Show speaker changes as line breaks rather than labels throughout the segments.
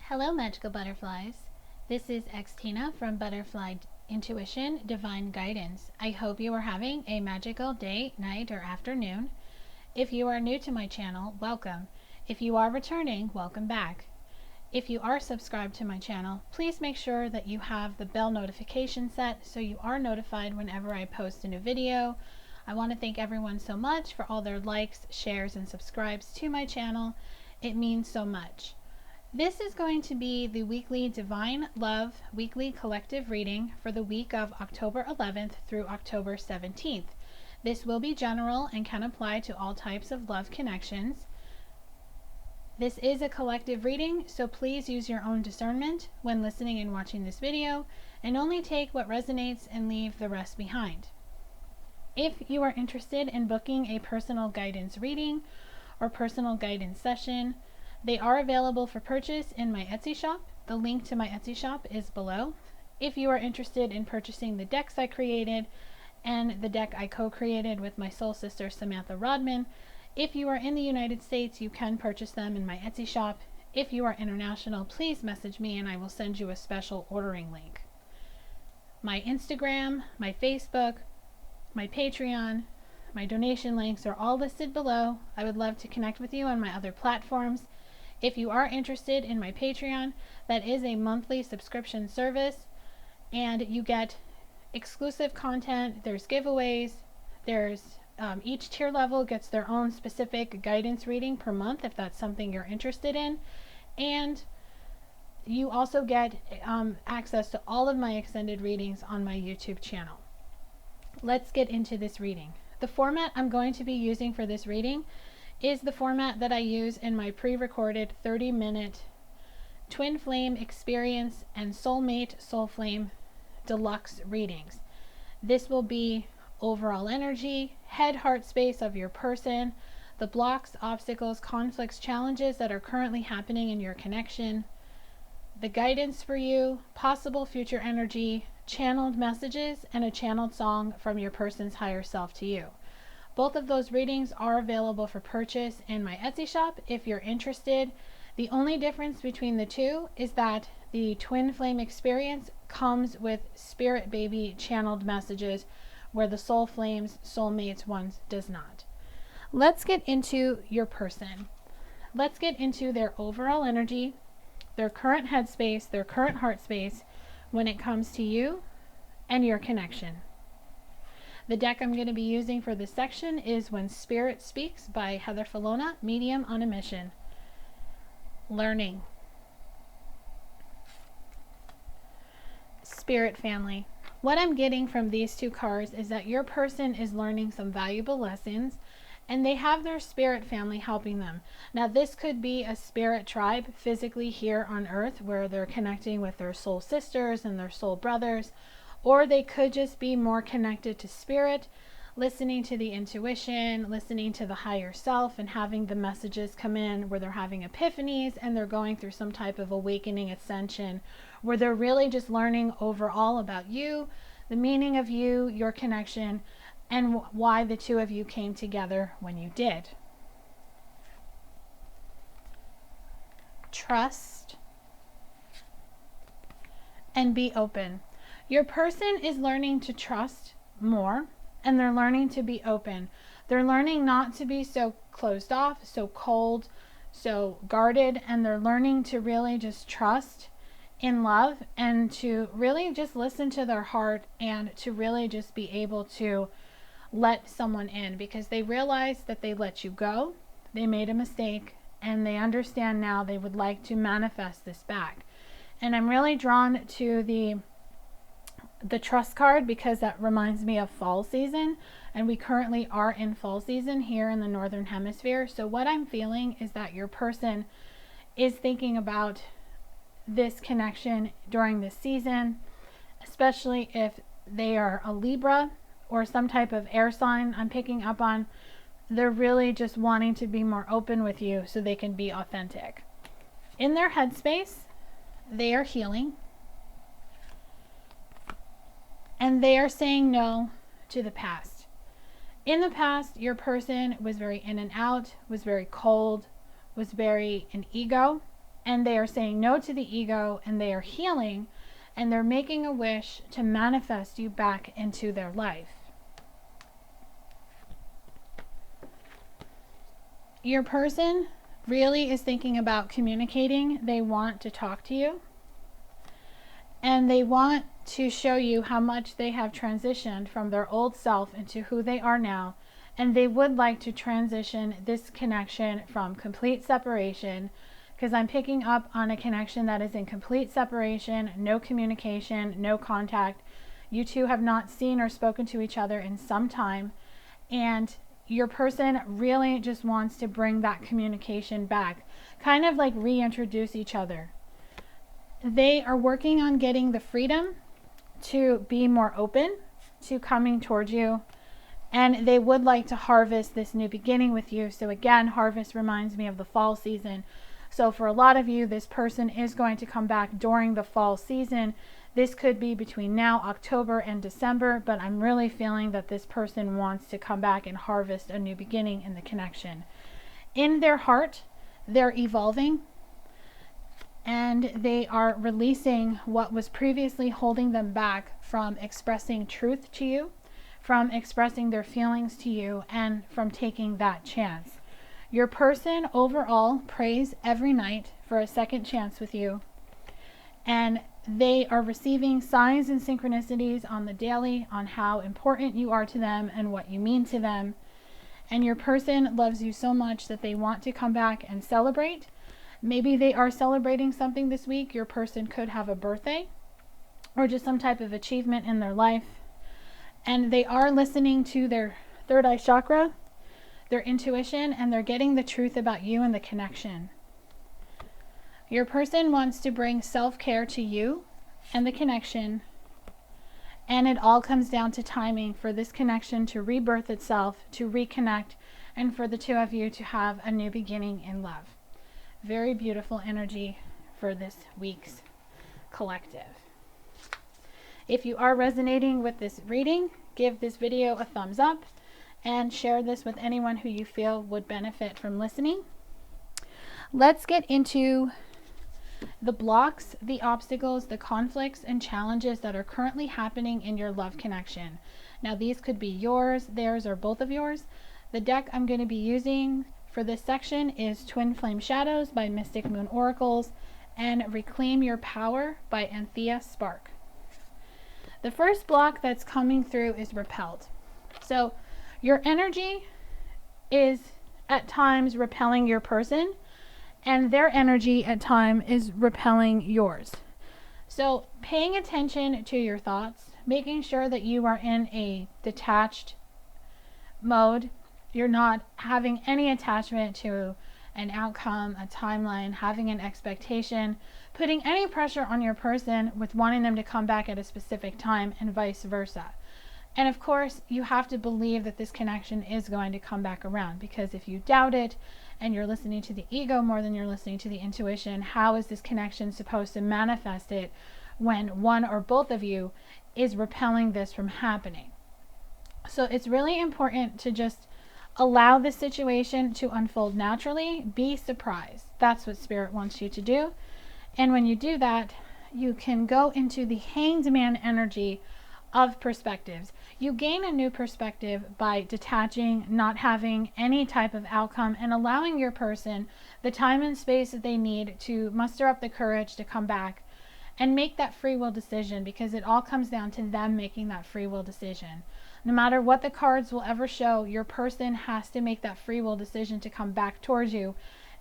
Hello, magical butterflies. This is Xtina from ButterflyIntuition Divine Guidance. I hope you are having a magical day, night, or afternoon. If you are new to my channel, welcome. If you are returning, welcome back. If you are subscribed to my channel, please make sure that you have the bell notification set so you are notified whenever I post a new video. I want to thank everyone so much for all their likes, shares, and subscribes to my channel. It means so much. This is going to be the weekly Divine Love weekly collective reading for the week of October 11th through October 17th. This will be general and can apply to all types of love connections. This is a collective reading, so please use your own discernment when listening and watching this video, and only take what resonates and leave the rest behind. If you are interested in booking a personal guidance reading or personal guidance session, they are available for purchase in my Etsy shop. The link to my Etsy shop is below. If you are interested in purchasing the decks I created and the deck I co-created with my soul sister Samantha Rodman, if you are in the United States, you can purchase them in my Etsy shop. If you are international, please message me and I will send you a special ordering link. My Instagram, my Facebook, my Patreon, my donation links are all listed below. I would love to connect with you on my other platforms. If you are interested in my Patreon, that is a monthly subscription service, and you get exclusive content. There's giveaways. There's each tier level gets their own specific guidance reading per month if that's something you're interested in, and you also get access to all of my extended readings on my YouTube channel. Let's get into this reading. The format I'm going to be using for this reading is the format that I use in my pre-recorded 30-minute Twin Flame Experience and Soulmate Soul Flame Deluxe readings. This will be overall energy, head, heart space of your person, the blocks, obstacles, conflicts, challenges that are currently happening in your connection, the guidance for you, possible future energy, channeled messages, and a channeled song from your person's higher self to you. Both of those readings are available for purchase in my Etsy shop if you're interested. The only difference between the two is that the Twin Flame Experience comes with Spirit Baby channeled messages, where the Soul Flames Soulmates ones does not. Let's get into your person. Let's get into their overall energy, their current headspace, their current heart space when it comes to you and your connection. The deck I'm going to be using for this section is When Spirit Speaks by Fallona, Medium on a Mission. Learning. Spirit family. What I'm getting from these two cards is that your person is learning some valuable lessons and they have their spirit family helping them. Now this could be a spirit tribe physically here on earth where they're connecting with their soul sisters and their soul brothers, or they could just be more connected to spirit, listening to the intuition, listening to the higher self, and having the messages come in where they're having epiphanies and they're going through some type of awakening ascension, where they're really just learning overall about you, the meaning of you, your connection, and why the two of you came together when you did. Trust and be open. Your person is learning to trust more, and they're learning to be open. They're learning not to be so closed off, so cold, so guarded, and they're learning to really just trust in love and to really just listen to their heart and to really just be able to let someone in, because they realize that they let you go, they made a mistake, and they understand now they would like to manifest this back. And I'm really drawn to the trust card because that reminds me of fall season, and we currently are in fall season here in the northern hemisphere. So what I'm feeling is that your person is thinking about this connection during this season, especially if they are a Libra or some type of air sign I'm picking up on. They're really just wanting to be more open with you so they can be authentic. In their headspace, they are healing. And they are saying no to the past. In the past, your person was very in and out, was very cold, was very an ego, and they are saying no to the ego, and they are healing, and they're making a wish to manifest you back into their life. Your person really is thinking about communicating. They want to talk to you, and they want to show you how much they have transitioned from their old self into who they are now, and they would like to transition this connection from complete separation, because I'm picking up on a connection that is in complete separation, no communication, no contact. You two have not seen or spoken to each other in some time, and your person really just wants to bring that communication back, kind of like reintroduce each other. They are working on getting the freedom to be more open to coming towards you, and they would like to harvest this new beginning with you. So again, harvest reminds me of the fall season. So for a lot of you, this person is going to come back during the fall season. This could be between now, October, and December, but I'm really feeling that this person wants to come back and harvest a new beginning in the connection. In their heart, they're evolving, and they are releasing what was previously holding them back from expressing truth to you, from expressing their feelings to you, and from taking that chance. Your person overall prays every night for a second chance with you, and they are receiving signs and synchronicities on the daily on how important you are to them and what you mean to them. And your person loves you so much that they want to come back and celebrate. Maybe they are celebrating something this week. Your person could have a birthday or just some type of achievement in their life. And they are listening to their third eye chakra, their intuition, and they're getting the truth about you and the connection. Your person wants to bring self-care to you and the connection, and it all comes down to timing for this connection to rebirth itself, to reconnect, and for the two of you to have a new beginning in love. Very beautiful energy for this week's collective. If you are resonating with this reading, give this video a thumbs up and share this with anyone who you feel would benefit from listening. Let's get into the blocks, the obstacles, the conflicts, and challenges that are currently happening in your love connection. Now, these could be yours, theirs, or both of yours. The deck I'm going to be using for this section is Twin Flame Shadows by Mystic Moon Oracles and Reclaim Your Power by Anthea Spark. The first block that's coming through is repelled. So your energy is at times repelling your person, and their energy at time is repelling yours. So paying attention to your thoughts, making sure that you are in a detached mode. You're not having any attachment to an outcome, a timeline, having an expectation, putting any pressure on your person with wanting them to come back at a specific time, and vice versa. And of course, you have to believe that this connection is going to come back around, because if you doubt it and you're listening to the ego more than you're listening to the intuition, how is this connection supposed to manifest it when one or both of you is repelling this from happening? So it's really important to just allow the situation to unfold naturally. Be surprised. That's what Spirit wants you to do. And when you do that, you can go into the Hanged Man energy of perspectives. You gain a new perspective by detaching, not having any type of outcome, and allowing your person the time and space that they need to muster up the courage to come back and make that free will decision, because it all comes down to them making that free will decision. No matter what the cards will ever show, your person has to make that free will decision to come back towards you.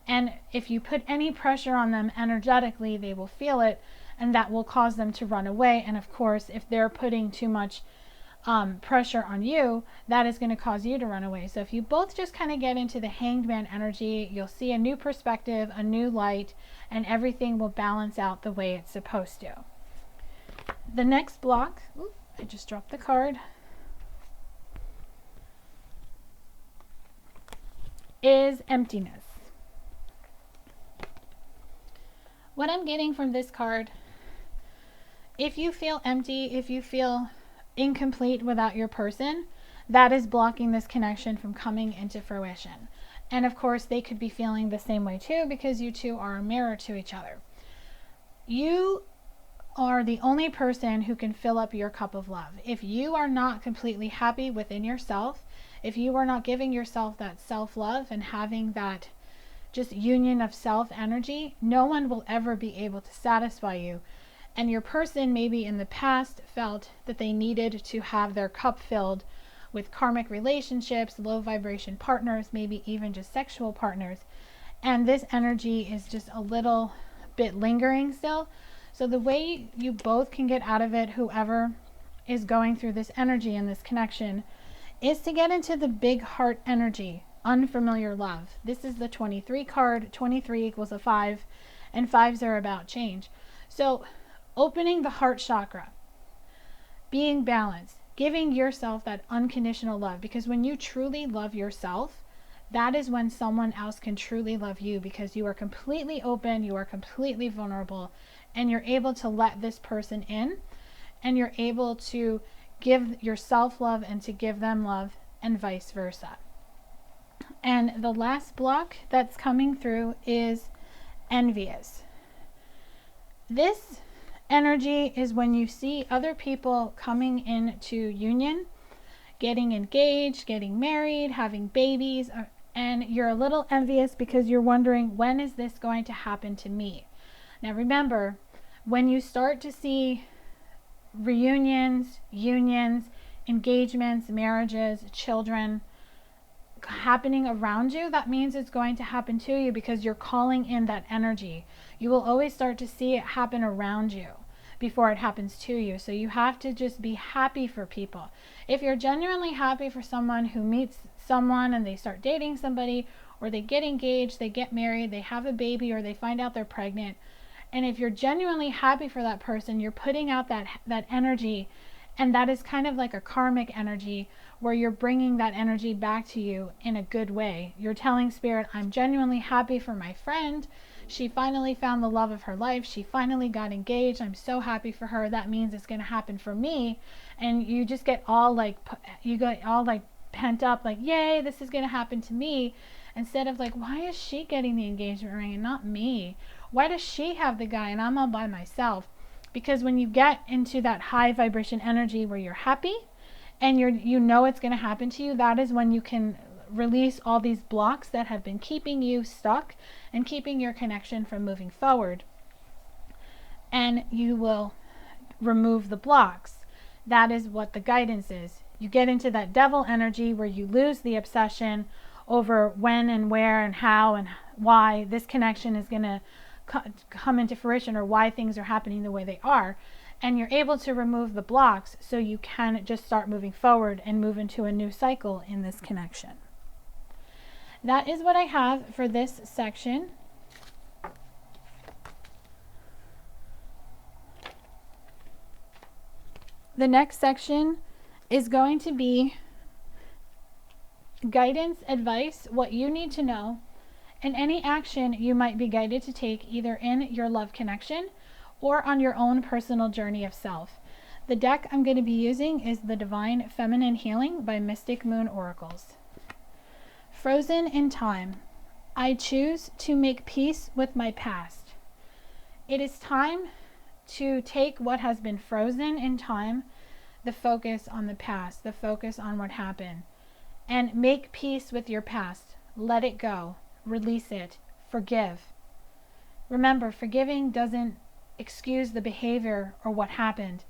And if you put any pressure on them energetically, they will feel it, and that will cause them to run away. And of course, if they're putting too much pressure on you, that is going to cause you to run away. So if you both just kind of get into the Hanged Man energy, you'll see a new perspective, a new light, and everything will balance out the way it's supposed to. The next block, I just dropped the card, is emptiness. What I'm getting from this card, if you feel empty, if you feel incomplete without your person, that is blocking this connection from coming into fruition. And of course, they could be feeling the same way too, because you two are a mirror to each other. You are the only person who can fill up your cup of love. If you are not completely happy within yourself, if you are not giving yourself that self-love and having that just union of self energy, no one will ever be able to satisfy you. And your person maybe in the past felt that they needed to have their cup filled with karmic relationships, low vibration partners, maybe even just sexual partners. And this energy is just a little bit lingering still. So the way you both can get out of it, whoever is going through this energy and this connection, is to get into the big heart energy, unfamiliar love. This is the 23 card. 23 equals a 5, and 5s are about change. So opening the heart chakra, being balanced, giving yourself that unconditional love, because when you truly love yourself, that is when someone else can truly love you, because you are completely open, you are completely vulnerable, and you're able to let this person in, and you're able to give yourself love and to give them love, and vice versa. And the last block that's coming through is envious. This energy is when you see other people coming into union, getting engaged, getting married, having babies, and you're a little envious because you're wondering, when is this going to happen to me? Now remember, when you start to see reunions, unions, engagements, marriages, children happening around you, that means it's going to happen to you, because you're calling in that energy. You will always start to see it happen around you before it happens to you. So you have to just be happy for people. If you're genuinely happy for someone who meets someone and they start dating somebody, or they get engaged, they get married, they have a baby, or they find out they're pregnant, and if you're genuinely happy for that person, you're putting out that energy, and that is kind of like a karmic energy, where you're bringing that energy back to you in a good way. You're telling Spirit, I'm genuinely happy for my friend. She finally found the love of her life. She finally got engaged. I'm so happy for her. That means it's going to happen for me. And you just get all like pent up, like, yay, this is going to happen to me. Instead of like, why is she getting the engagement ring and not me? Why does she have the guy and I'm all by myself? Because when you get into that high vibration energy where you're happy and you know it's going to happen to you, that is when you can release all these blocks that have been keeping you stuck and keeping your connection from moving forward. And you will remove the blocks. That is what the guidance is. You get into that devil energy where you lose the obsession over when and where and how and why this connection is going to come into fruition, or why things are happening the way they are. And you're able to remove the blocks so you can just start moving forward and move into a new cycle in this connection. That is what I have for this section. The next section is going to be guidance, advice, what you need to know, and any action you might be guided to take either in your love connection or on your own personal journey of self. The deck I'm going to be using is the Divine Feminine Healing by Mystic Moon Oracles. Frozen in time. I choose to make peace with my past. It is time to take what has been frozen in time, the focus on the past, the focus on what happened, and make peace with your past. Let it go. Release it. Forgive. Remember, forgiving doesn't excuse the behavior or what happened.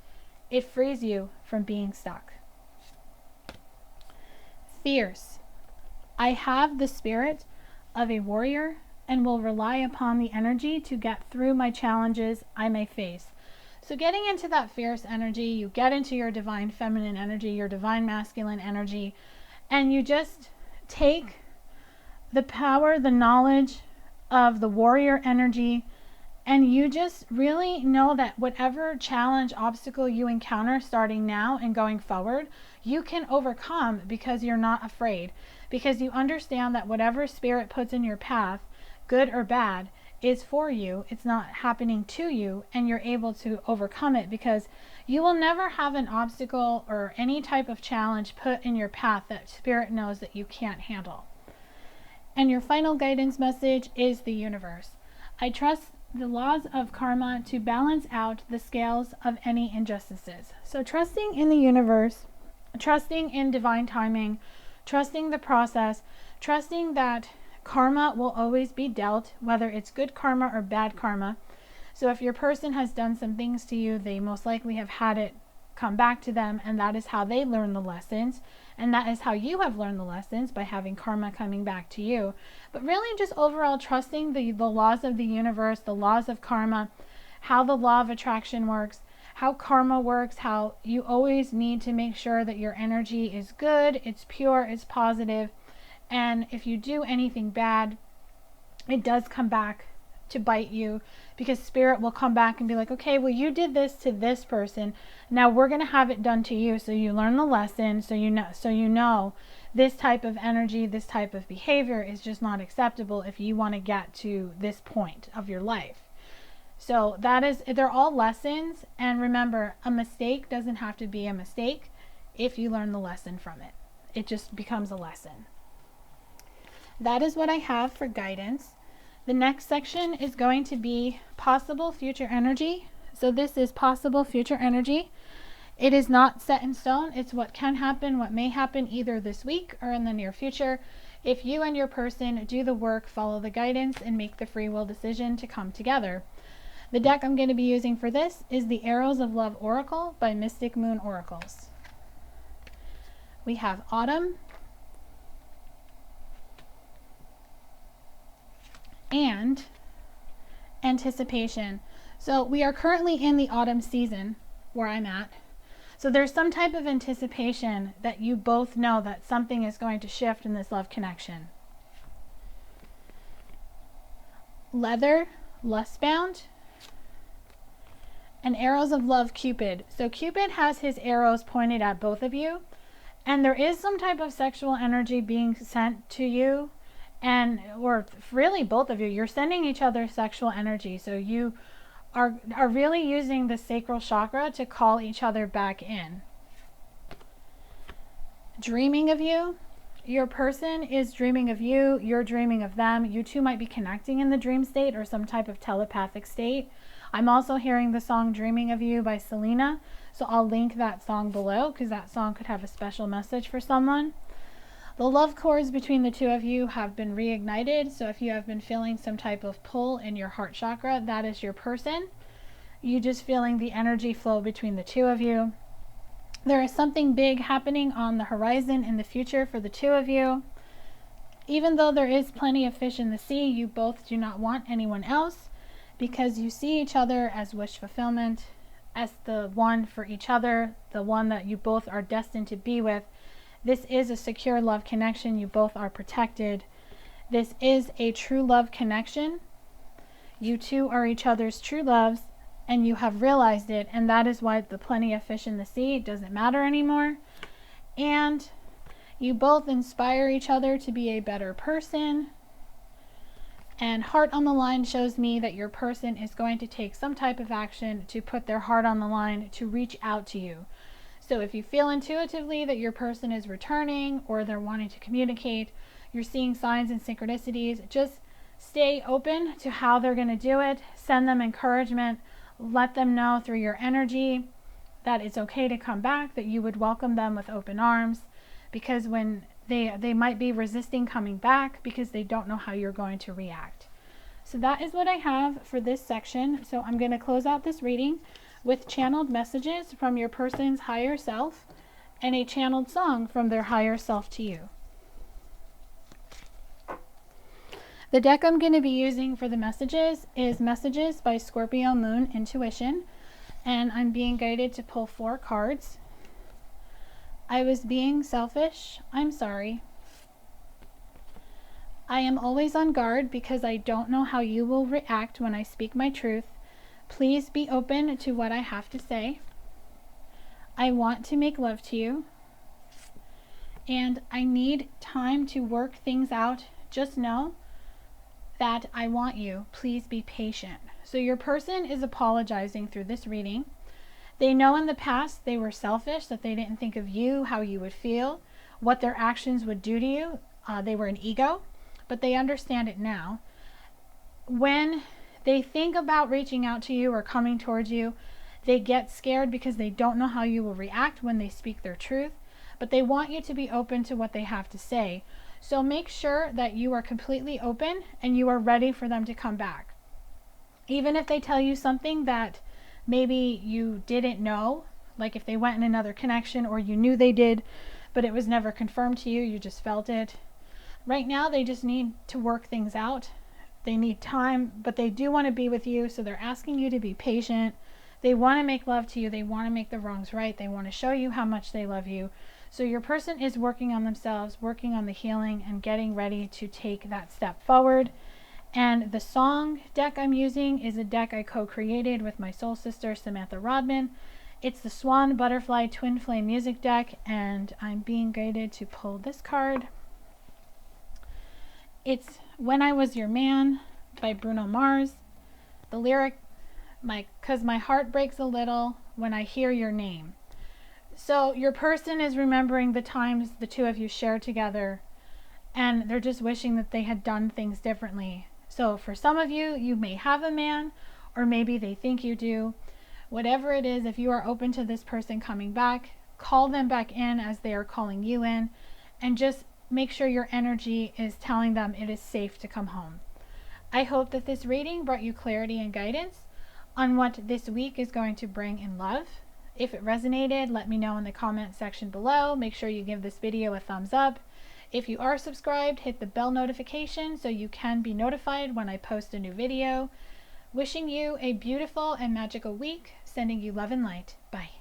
It frees you from being stuck. Fierce. I have the spirit of a warrior and will rely upon the energy to get through my challenges I may face. So getting into that fierce energy, you get into your divine feminine energy, your divine masculine energy, and you just take the power, the knowledge of the warrior energy, and you just really know that whatever challenge, obstacle you encounter starting now and going forward, you can overcome, because you're not afraid, because you understand that whatever spirit puts in your path, good or bad, is for you. It's not happening to you, and you're able to overcome it, because you will never have an obstacle or any type of challenge put in your path that spirit knows that you can't handle. And your final guidance message is the universe. I trust the laws of karma to balance out the scales of any injustices. So trusting in the universe, trusting in divine timing, trusting the process, trusting that karma will always be dealt, whether it's good karma or bad karma. So if your person has done some things to you, they most likely have had it come back to them, and that is how they learn the lessons. And that is how you have learned the lessons, by having karma coming back to you. But really just overall trusting the laws of the universe, the laws of karma, how the law of attraction works, how karma works, how you always need to make sure that your energy is good, it's pure, it's positive. And if you do anything bad, it does come back to bite you, because spirit will come back and be like, okay, well, you did this to this person, now we're going to have it done to you, so you learn the lesson, so you know this type of energy, this type of behavior is just not acceptable if you want to get to this point of your life. So they're all lessons. And remember, a mistake doesn't have to be a mistake if you learn the lesson from it. It just becomes a lesson. That is what I have for guidance. The next section is going to be possible future energy. So this is possible future energy. It is not set in stone. It's what can happen, what may happen either this week or in the near future. If you and your person do the work, follow the guidance, and make the free will decision to come together. The deck I'm going to be using for this is the Arrows of Love Oracle by Mystic Moon Oracles. We have Autumn and Anticipation. So we are currently in the autumn season where I'm at. So there's some type of anticipation that you both know that something is going to shift in this love connection. Leather, Lustbound, and Arrows of Love, Cupid. So Cupid has his arrows pointed at both of you, and there is some type of sexual energy being sent to you, or really both of you. You're sending each other sexual energy. So you are really using the sacral chakra to call each other back in. Dreaming of you. Your person is dreaming of you. You're dreaming of them. You two might be connecting in the dream state or some type of telepathic state. I'm also hearing the song Dreaming of You by Selena. So I'll link that song below, because that song could have a special message for someone. The love cords between the two of you have been reignited. So if you have been feeling some type of pull in your heart chakra, that is your person. You just feeling the energy flow between the two of you. There is something big happening on the horizon in the future for the two of you. Even though there is plenty of fish in the sea, you both do not want anyone else, because you see each other as wish fulfillment, as the one for each other, the one that you both are destined to be with. This is a secure love connection. You both are protected. This is a true love connection. You two are each other's true loves, and you have realized it, and that is why the plenty of fish in the sea doesn't matter anymore. And you both inspire each other to be a better person. And heart on the line shows me that your person is going to take some type of action to put their heart on the line to reach out to you. So if you feel intuitively that your person is returning, or they're wanting to communicate, you're seeing signs and synchronicities, just stay open to how they're going to do it. Send them encouragement. Let them know through your energy that it's okay to come back, that you would welcome them with open arms, because when they might be resisting coming back because they don't know how you're going to react. So that is what I have for this section. So I'm going to close out this reading with channeled messages from your person's higher self and a channeled song from their higher self to you. The deck I'm going to be using for the messages is Messages by Scorpio Moon Intuition, and I'm being guided to pull 4 cards. I was being selfish. I'm sorry. I am always on guard because I don't know how you will react when I speak my truth. Please be open to what I have to say. I want to make love to you, and I need time to work things out. Just know that I want you. Please be patient. So your person is apologizing through this reading. They know in the past they were selfish, that they didn't think of you, how you would feel, what their actions would do to you. They were an ego. but they understand it now. When they think about reaching out to you or coming towards you, they get scared because they don't know how you will react when they speak their truth, but they want you to be open to what they have to say. So make sure that you are completely open and you are ready for them to come back. Even if they tell you something that maybe you didn't know, like if they went in another connection or you knew they did, but it was never confirmed to you, you just felt it. Right now, they just need to work things out. They need time, but they do want to be with you, so they're asking you to be patient. They want to make love to you. They want to make the wrongs right. They want to show you how much they love you. So your person is working on themselves, working on the healing, and getting ready to take that step forward. And the song deck I'm using is a deck I co-created with my soul sister, Samantha Rodman. It's the Swan Butterfly Twin Flame Music Deck, and I'm being guided to pull this card. It's When I Was Your Man by Bruno Mars. The lyric, "'Cause my heart breaks a little when I hear your name." So your person is remembering the times the two of you shared together, and they're just wishing that they had done things differently. So for some of you, you may have a man, or maybe they think you do. Whatever it is, if you are open to this person coming back, call them back in as they are calling you in, and just make sure your energy is telling them it is safe to come home. I hope that this reading brought you clarity and guidance on what this week is going to bring in love. If it resonated, let me know in the comment section below. Make sure you give this video a thumbs up. If you are subscribed, hit the bell notification so you can be notified when I post a new video. Wishing you a beautiful and magical week. Sending you love and light. Bye.